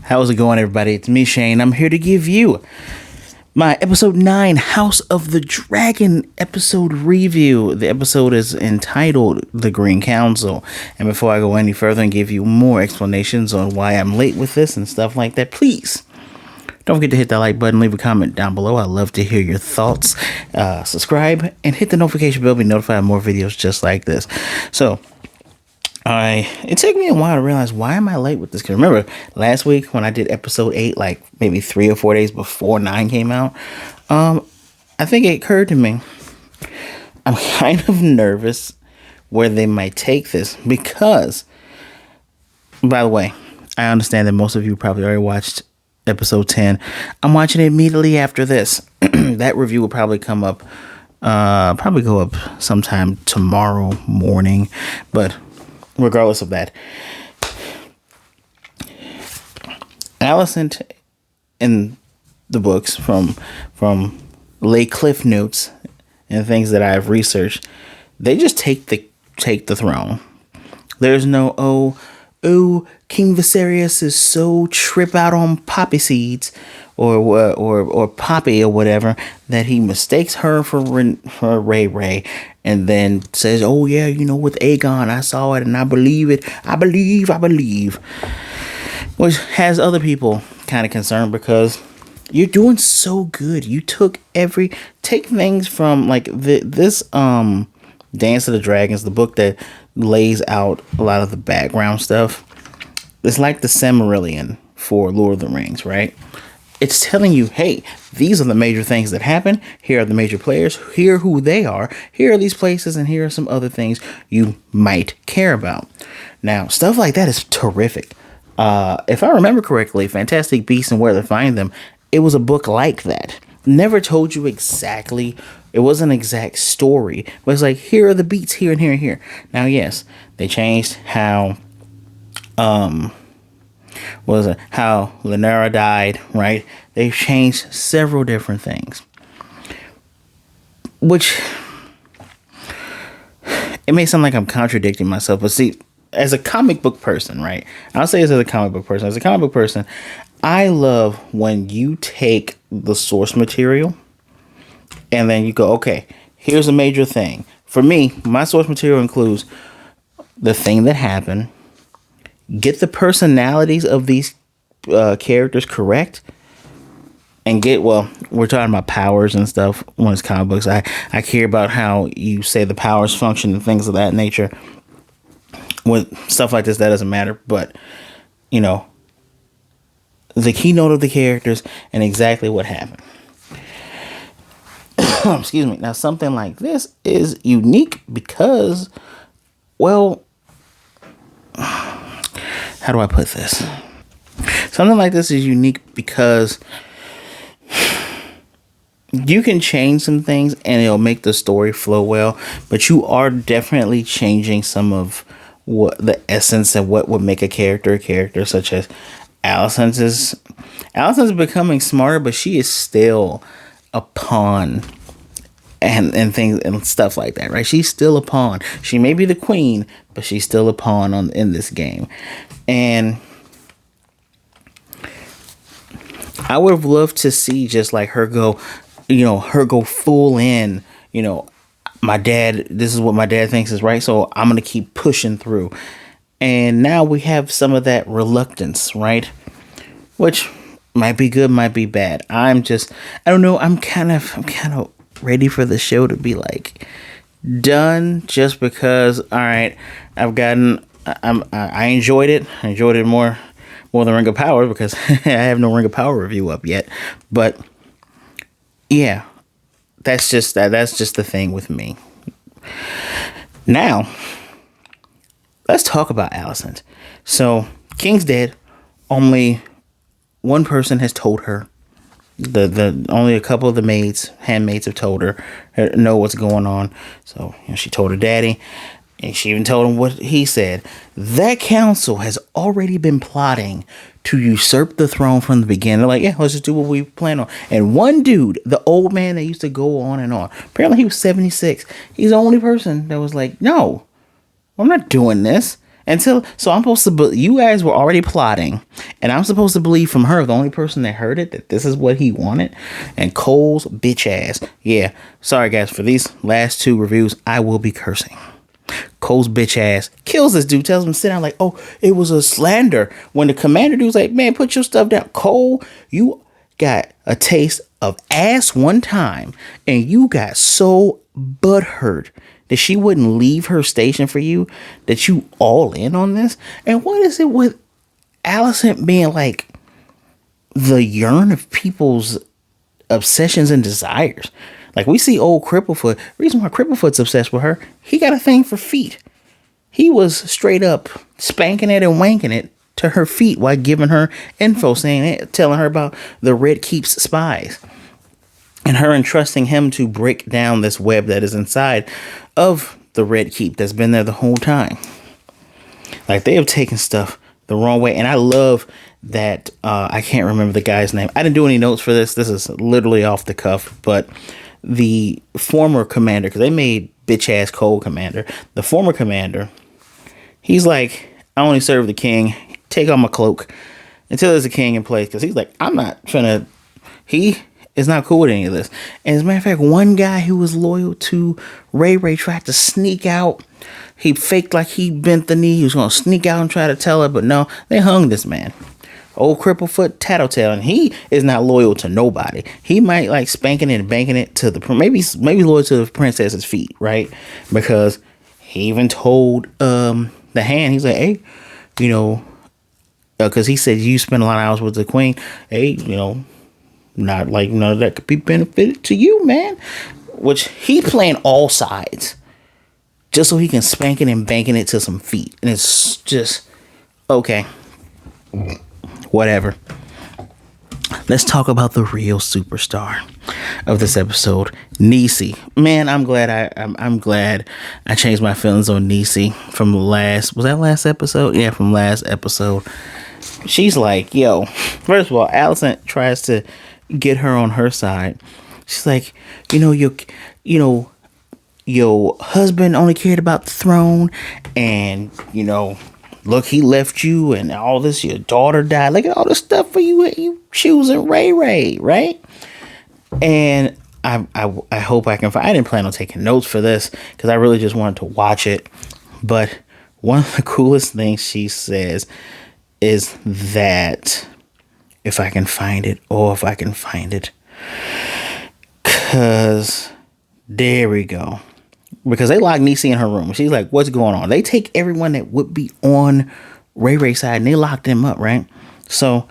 How's it going, everybody? It's me, Shane. I'm here to give you my episode 9 House of the Dragon episode review. The episode is entitled The Green Council. And before I go any further and give you more explanations on why I'm late with this and stuff like that, please don't forget to hit that like button, leave a comment down below. I'd love to hear your thoughts. Subscribe and hit the notification bell to be notified of more videos just like this. So, it took me a while to realize, why am I late with this? Because remember, last week when I did episode 8, like maybe 3 or 4 days before 9 came out, I think it occurred to me, I'm kind of nervous where they might take this because, by the way, I understand that most of you probably already watched episode 10. I'm watching it immediately after this. That review will probably come up, probably go up sometime tomorrow morning, but regardless of that, Alicent in the books from lay cliff notes and things that I've researched, they just take the throne. There's no King Viserys is so trip out on poppy seeds or poppy or whatever that he mistakes her for Ray and then says, oh yeah, with Aegon I saw it and I believe it. I believe. Which has other people kind of concerned because you're doing so good. You take things from like this Dance of the Dragons, the book that lays out a lot of the background stuff. It's like the Silmarillion for Lord of the Rings, right? It's telling you, hey, these are the major things that happen. Here are the major players. Here are who they are. Here are these places, and here are some other things you might care about. Now, stuff like that is terrific. If I remember correctly, Fantastic Beasts and Where to Find Them, it was a book like that. Never told you exactly. It wasn't an exact story, but it's like, here are the beats here and here and here. Now, yes, they changed how how Rhaenyra died, right? They've changed several different things, which it may sound like I'm contradicting myself, but see, as a comic book person, right? I'll say this as a comic book person. As a comic book person, I love when you take the source material and then you go, okay, here's a major thing. For me, my source material includes the thing that happened, get the personalities of these characters correct, and we're talking about powers and stuff when it's comic books. I care about how you say the powers function and things of that nature. With stuff like this, that doesn't matter, but the keynote of the characters and exactly what happened. Excuse me. Now, something like this is unique because, well, how do I put this? Something like this is unique because you can change some things and it'll make the story flow well, but you are definitely changing some of what the essence of what would make a character, such as Alicent's becoming smarter, but she is still a pawn and things and stuff like that, right? She's still a pawn. She may be the queen, but she's still a pawn in this game. And I would have loved to see just like her go full in, my dad, this is what my dad thinks is right, so I'm going to keep pushing through. And now we have some of that reluctance, right? Which might be good, might be bad. I don't know. I'm kind of ready for the show to be like done, just because, all right, I enjoyed it. I enjoyed it more than Ring of Power because I have no Ring of Power review up yet. But yeah, that's just the thing with me. Now, let's talk about Alicent. So, King's dead. Only one person has told her. The only a couple of the handmaids have told her know what's going on. So she told her daddy, and she even told him what he said. That council has already been plotting to usurp the throne from the beginning. They're like, yeah, let's just do what we plan on. And one dude, the old man that used to go on and on, apparently he was 76. He's the only person that was like, no, I'm not doing this. So I'm supposed to, you guys were already plotting, and I'm supposed to believe from her, the only person that heard it, that this is what he wanted. And Cole's bitch ass. Yeah, sorry guys, for these last two reviews, I will be cursing. Cole's bitch ass kills this dude, tells him to sit down, like, oh, it was a slander. When the commander dude's like, man, put your stuff down. Cole, you got a taste of ass one time, and you got so butthurt that she wouldn't leave her station for you, that you all in on this. And what is it with Alicent being like the yearn of people's obsessions and desires? Like, we see old Cripplefoot. Reason why Cripplefoot's obsessed with her, he got a thing for feet. He was straight up spanking it and wanking it to her feet while giving her info, telling her about the Red Keep's spies, and her entrusting him to break down this web that is inside of the Red Keep that's been there the whole time. Like, they have taken stuff the wrong way. And I love that, I can't remember the guy's name. I didn't do any notes for this. This is literally off the cuff. But the former commander, because they made bitch ass Cole commander. The former commander, he's like, I only serve the king. Take off my cloak until there's a king in place. Because he's like, I'm not trying to... He is not cool with any of this. And as a matter of fact, one guy who was loyal to Ray tried to sneak out. He faked like he bent the knee. He was going to sneak out and try to tell her. But no, they hung this man. Old Cripplefoot Tattletale. And he is not loyal to nobody. He might like spanking it and banking it to the... Maybe loyal to the princess's feet, right? Because he even told the Hand, he's like, hey, you know... Because he said, you spend a lot of hours with the queen. Hey, you know... Not like none of that could be benefited to you, man. Which he playing all sides just so he can spank it and banking it to some feet. And it's just okay. Whatever. Let's talk about the real superstar of this episode, Niecy. Man, I'm glad I'm glad I changed my feelings on Niecy from last. Was that last episode? Yeah, from last episode. She's like, yo. First of all, Alicent tries to get her on her side. She's like, your husband only cared about the throne, and look, he left you and all this. Your daughter died. Look at all the stuff for you choosing Ray, right? And I hope I can find. I didn't plan on taking notes for this because I really just wanted to watch it. But one of the coolest things she says is that, if I can find it, because there we go. Because they lock Niecy in her room. She's like, what's going on? They take everyone that would be on Ray's side and they lock them up, right? So,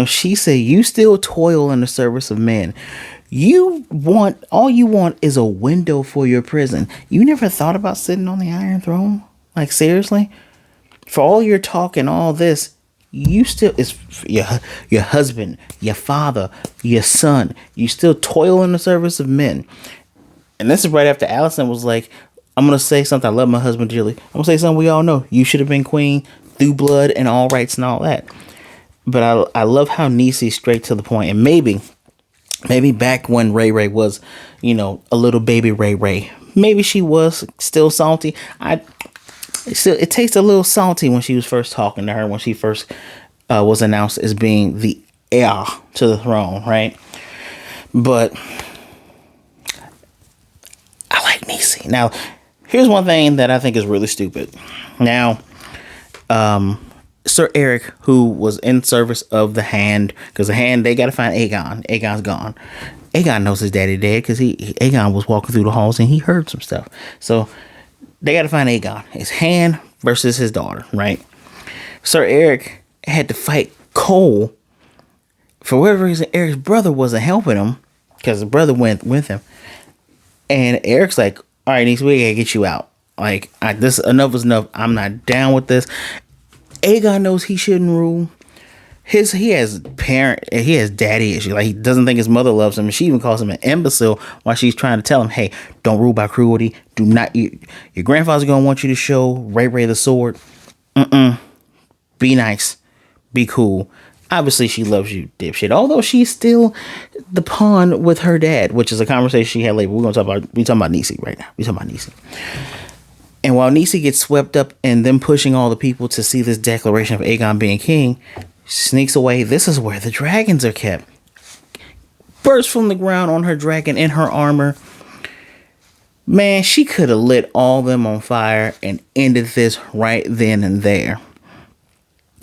she said, you still toil in the service of men. All you want is a window for your prison. You never thought about sitting on the Iron Throne? Like, seriously? For all your talk and all this, you still, it's your husband, your father, your son. You still toil in the service of men. And this is right after Alicent was like, I'm going to say something. I love my husband dearly. I'm going to say something we all know. You should have been queen through blood and all rights and all that. But I love how Niecy's straight to the point. And maybe back when Ray was, a little baby Ray, maybe she was still salty. It tastes a little salty when she was first talking to her, when she first was announced as being the heir to the throne, right? But I like Niecy. Now, here's one thing that I think is really stupid. Now, Sir Eric, who was in service of the Hand, because the Hand, they got to find Aegon. Aegon's gone. Aegon knows his daddy dead because Aegon was walking through the halls and he heard some stuff. So they got to find Aegon. His Hand versus his daughter, right? Sir Eric had to fight Cole. For whatever reason, Eric's brother wasn't helping him because the brother went with him. And Eric's like, all right, Niecy, we gotta get you out. Like, this enough is enough. I'm not down with this. Aegon knows he shouldn't rule. He has daddy issue. Like, he doesn't think his mother loves him. And she even calls him an imbecile while she's trying to tell him, hey, don't rule by cruelty. Do not. Your grandfather's going to want you to show Ray the sword. Be nice. Be cool. Obviously, she loves you, dipshit. Although she's still the pawn with her dad, which is a conversation she had later. We talking about Niecy right now. We talking about Niecy. And while Nisi gets swept up in them pushing all the people to see this declaration of Aegon being king, sneaks away. This is where the dragons are kept. Bursts from the ground on her dragon in her armor. Man, she could have lit all them on fire and ended this right then and there.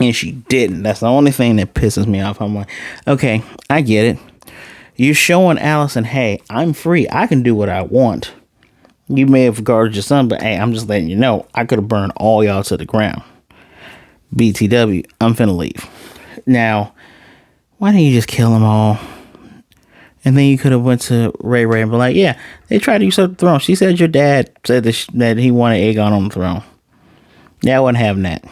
And she didn't. That's the only thing that pisses me off. I'm like, okay, I get it. You're showing Alicent, hey, I'm free. I can do what I want. You may have guarded your son, but hey, I'm just letting you know, I could have burned all y'all to the ground. BTW, I'm finna leave. Now, why didn't you just kill them all? And then you could have went to Rhaenyra and be like, yeah, they tried to usurp the throne. She said your dad said that he wanted Aegon on the throne. Yeah, I wasn't having that.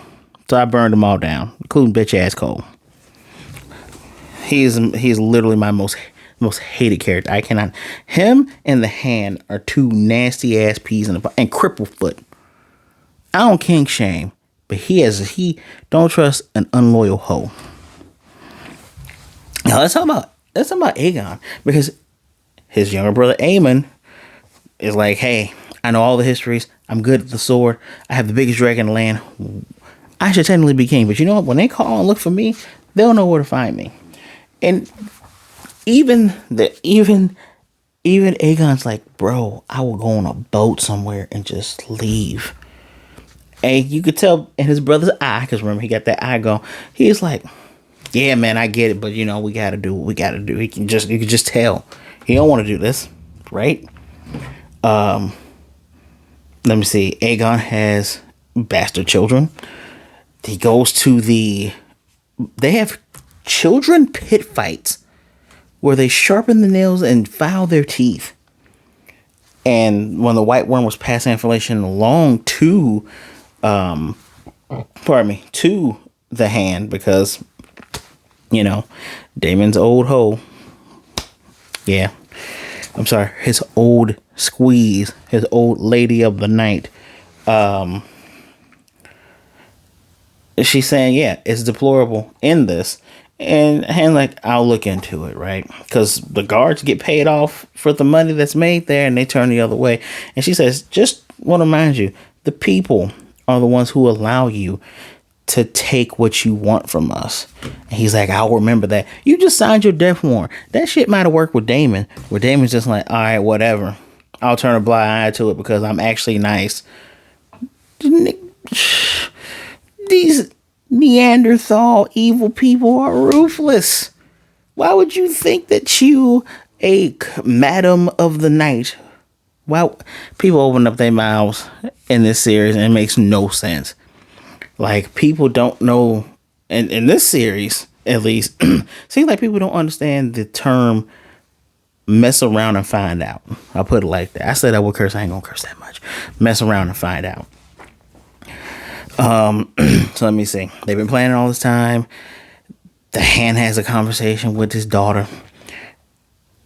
So I burned them all down, including bitch ass Cole. He's literally my most hated character. I cannot. Him and the Hand are two nasty ass peas and Cripplefoot. I don't kink shame, but he don't trust an unloyal hoe. Now let's talk about Aegon, because his younger brother Aemon is like, hey, I know all the histories. I'm good at the sword. I have the biggest dragon in the land. I should technically be king, but you know what? When they call and look for me, they'll know where to find me. And even Aegon's like, bro, I will go on a boat somewhere and just leave. And you could tell in his brother's eye, because remember, he got that eye going. He's like, yeah, man, I get it, but you know, we got to do what we got to do. You can just tell he don't want to do this, right? Let me see. Aegon has bastard children. He goes to they have children pit fights where they sharpen the nails and file their teeth. And when the White Worm was passing information along to, to the Hand, because, you know, Daemon's old hoe. Yeah. I'm sorry. His old squeeze. His old lady of the night. She's saying, yeah, it's deplorable in this. And like, I'll look into it, right? Because the guards get paid off for the money that's made there, and they turn the other way. And she says, just want to remind you, the people are the ones who allow you to take what you want from us. And he's like, I'll remember that. You just signed your death warrant. That shit might have worked with Daemon, where Daemon's just like, all right, whatever. I'll turn a blind eye to it because I'm actually nice. These Neanderthal evil people are ruthless. Why would you think that you, a madam of the night? Well, people open up their mouths in this series and it makes no sense. Like, people don't know, and in this series, at least, seems like people don't understand the term mess around and find out. I'll put it like that. I said I would curse. I ain't gonna curse that much. Mess around and find out. So let me see. They've been planning all this time. The Hand has a conversation with his daughter,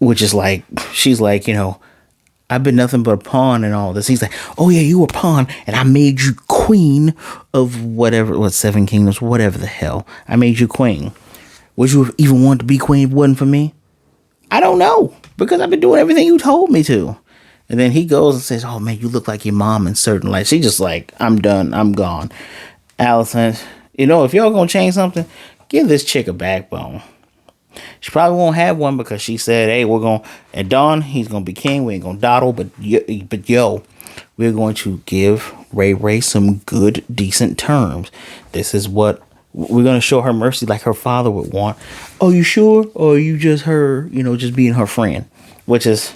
which is like, she's like, you know, I've been nothing but a pawn in all this. He's like, oh yeah, you were a pawn, and I made you queen of whatever, 7 kingdoms, whatever the hell. I made you queen. Would you have even wanted to be queen if it wasn't for me? I don't know, because I've been doing everything you told me to. And then he goes and says, oh man, you look like your mom in certain lights. She's just like, I'm done. I'm gone. Alicent, you know, if y'all gonna change something, give this chick a backbone. She probably won't have one because she said, hey, we're going, at dawn, he's going to be king. We ain't going to dawdle, but yo, we're going to give Ray some good, decent terms. This is what we're going to show her mercy like her father would want. Oh, you sure? Or are you just her, you know, just being her friend? Which is,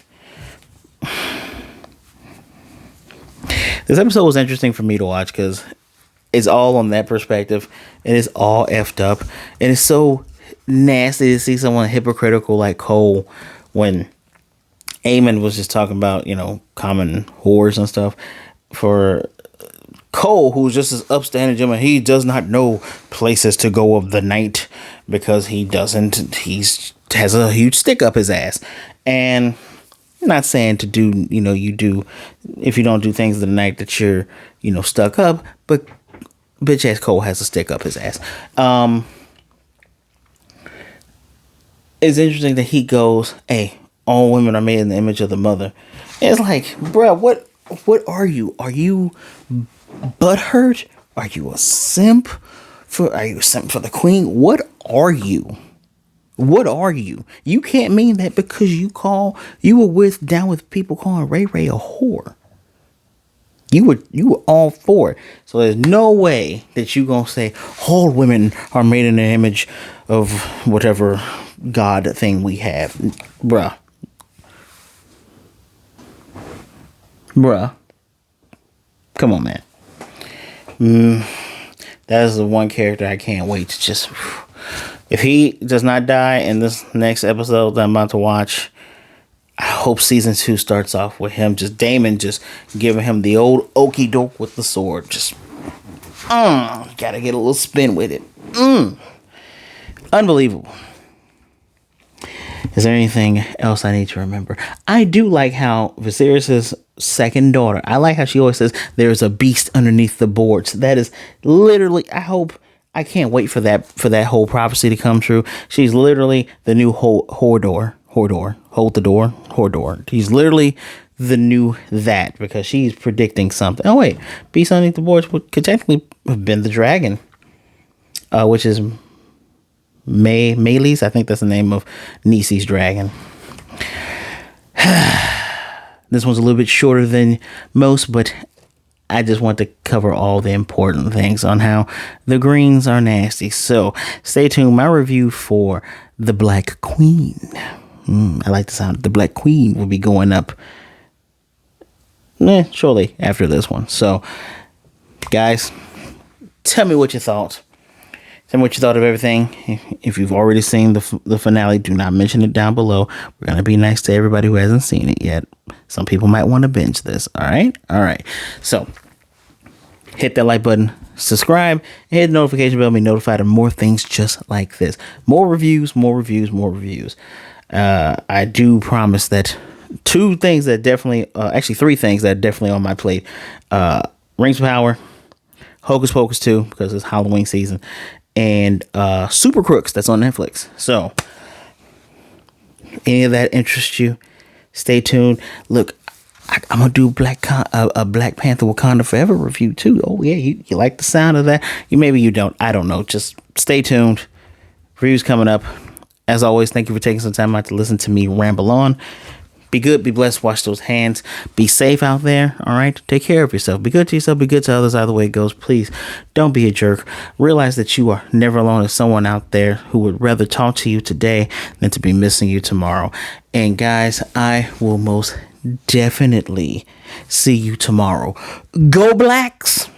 this episode was interesting for me to watch because it's all on that perspective. And it's all effed up. And it's so nasty to see someone hypocritical like Cole when Aemon was just talking about, you know, common whores and stuff. For Cole, who's just as upstanding gentleman, he does not know places to go of the night because he doesn't. Has a huge stick up his ass. And I'm not saying to do, you know, you do, if you don't do things of the night that you're, you know, stuck up, but bitch ass Cole has a stick up his ass. It's interesting that he goes, hey, all women are made in the image of the mother. And it's like, bruh, What are you? Are you butthurt? Are you a simp? Are you a simp for the queen? What are you? What are you? You can't mean that because you were down with people calling Ray Ray a whore. You were all for it. So there's no way that you gonna say all women are made in the image of whatever God thing we have. Bruh. Come on, man. That is the one character I can't wait to just... If he does not die in this next episode that I'm about to watch, I hope season 2 starts off with him, just Daemon, just giving him the old okey doke with the sword. Just, gotta get a little spin with it. Unbelievable. Is there anything else I need to remember? I do like how Viserys' second daughter, I like how she always says there's a beast underneath the boards. That is literally, I can't wait for that whole prophecy to come true. She's literally the new Hodor. Hold the door. Hodor. He's literally the new that, because she's predicting something. Oh wait, beast underneath the boards could technically have been the dragon, which is Meleys. I think that's the name of Nisi's dragon. This one's a little bit shorter than most, but I just want to cover all the important things on how the greens are nasty. So stay tuned. My review for the Black Queen. I like the sound. The Black Queen will be going up shortly after this one. So, guys, tell me what you thought. Tell me what you thought of everything. If you've already seen the finale, do not mention it down below. We're going to be nice to everybody who hasn't seen it yet. Some people might want to binge this. All right. So, hit that like button, subscribe, and hit the notification bell to be notified of more things just like this. More reviews. I do promise that three things that are definitely on my plate. Rings of Power, Hocus Pocus 2, because it's Halloween season, and Super Crooks, that's on Netflix. So, any of that interests you, stay tuned. Look, I'm gonna do Black Panther Wakanda Forever review too. Oh yeah, you like the sound of that? Maybe you don't. I don't know. Just stay tuned. Reviews coming up. As always, thank you for taking some time out to listen to me ramble on. Be good, be blessed, wash those hands. Be safe out there, all right? Take care of yourself. Be good to yourself, be good to others, either way it goes. Please, don't be a jerk. Realize that you are never alone. There's someone out there who would rather talk to you today than to be missing you tomorrow. And guys, I will most definitely see you tomorrow. Go Blacks!